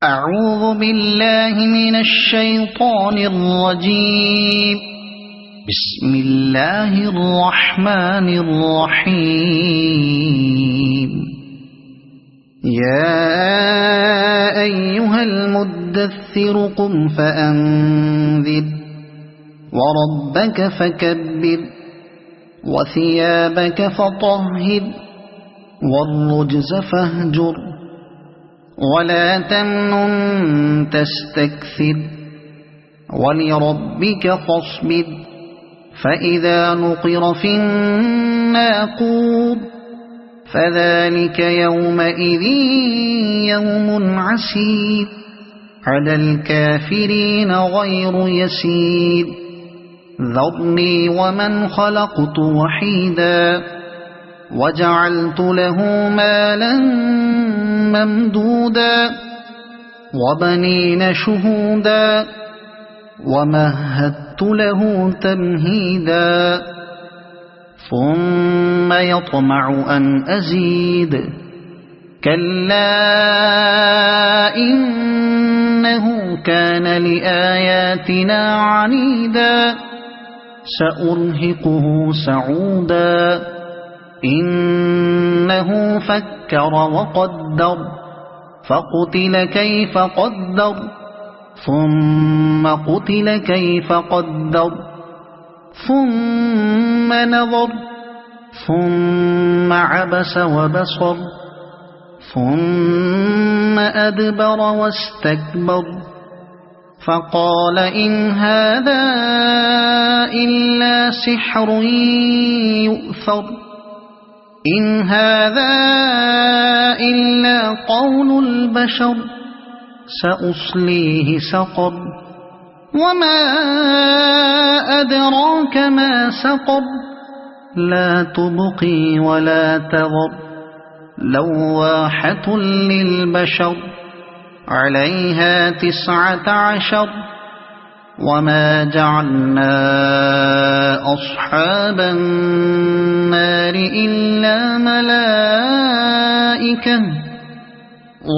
أعوذ بالله من الشيطان الرجيم. بسم الله الرحمن الرحيم. يا أيها المدثر قم فأنذر وربك فكبر وثيابك فطهر والرجز فاهجر ولا تمنن تستكثر ولربك فاصبر فإذا نقر في الناقور فذلك يومئذ يوم عسير على الكافرين غير يسير. ذرني ومن خلقت وحيدا وجعلت له مالا ممدودا وبنين شهودا ومهدت له تمهيدا ثم يطمع أن أزيد كلا إنه كان لآياتنا عنيدا سأرهقه سعودا إنه فكر وقدر فقتل كيف قدر ثم قتل كيف قدر ثم نظر ثم عبس وبصر ثم أدبر واستكبر فقال إن هذا إلا سحر يؤثر إن هذا إلا قول البشر سأصليه سقر وما أدراك ما سقر لا تبقي ولا تذر لواحة للبشر عليها 19 وما جعلنا أصحاب النار إلا ملائكة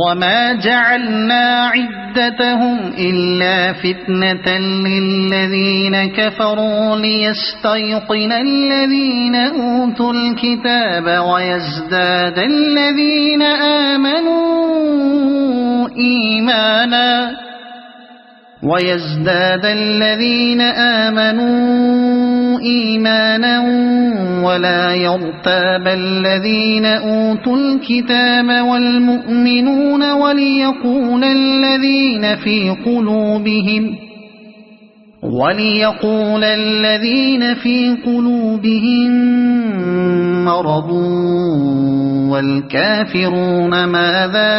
وما جعلنا عدتهم إلا فتنة للذين كفروا ليستيقن الذين أوتوا الكتاب ويزداد الذين آمنوا إيمانا ولا يرتاب الذين أوتوا الكتاب والمؤمنون وليقول الذين في قلوبهم مرض والكافرون ماذا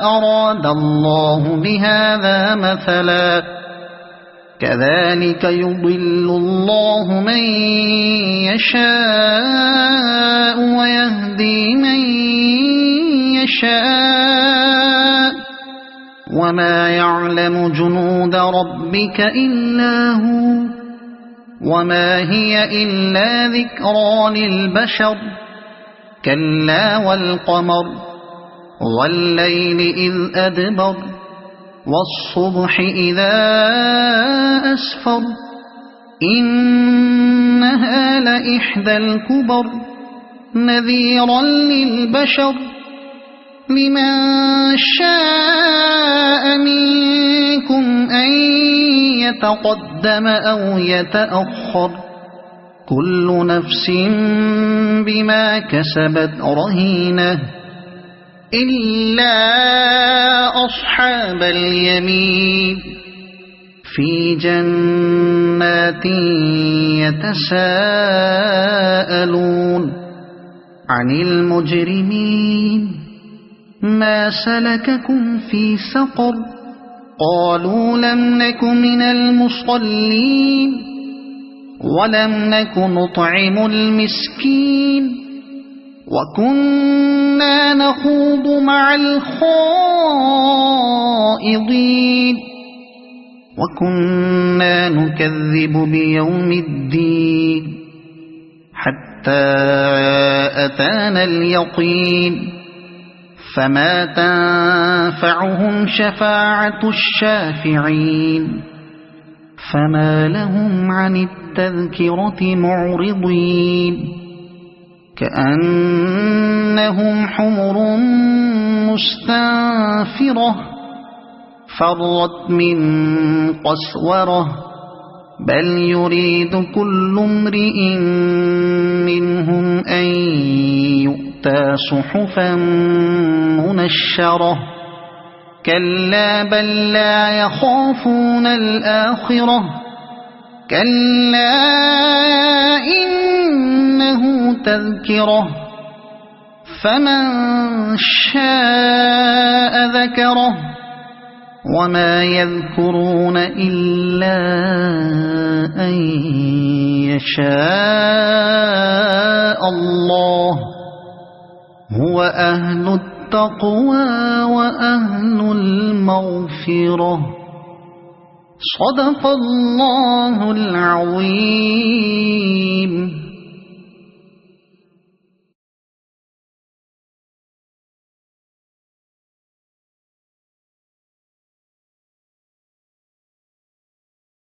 أراد الله بهذا مثلا كذلك يضل الله من يشاء ويهدي من يشاء وما يعلم جنود ربك إلا هو وما هي إلا ذكرى للبشر كلا والقمر والليل إذ أدبر والصبح إذا أسفر إنها لإحدى الكبر نذيرا للبشر لمن شاء منكم أن يتقدم أو يتأخر كل نفس بما كسبت رهينة إلا أصحاب اليمين في جنات يتساءلون عن المجرمين ما سلككم في سقر قالوا لم نك من المصلين ولم نك نطعم المسكين وكنا نخوض مع الخائضين وكنا نكذب بيوم الدين حتى أتانا اليقين فما تنفعهم شفاعة الشافعين فما لهم عن التذكرة معرضين كأنهم حمر مستنفرة فرت من قسورة بل يريد كل امرئ منهم أن يؤتى صحفا منشرة كلا بل لا يخافون الآخرة كلا إنه تذكرة فمن شاء ذكره وما يذكرون إلا أن يشاء الله هو أهل التقوى وأهل المغفرة صدق الله العظيم.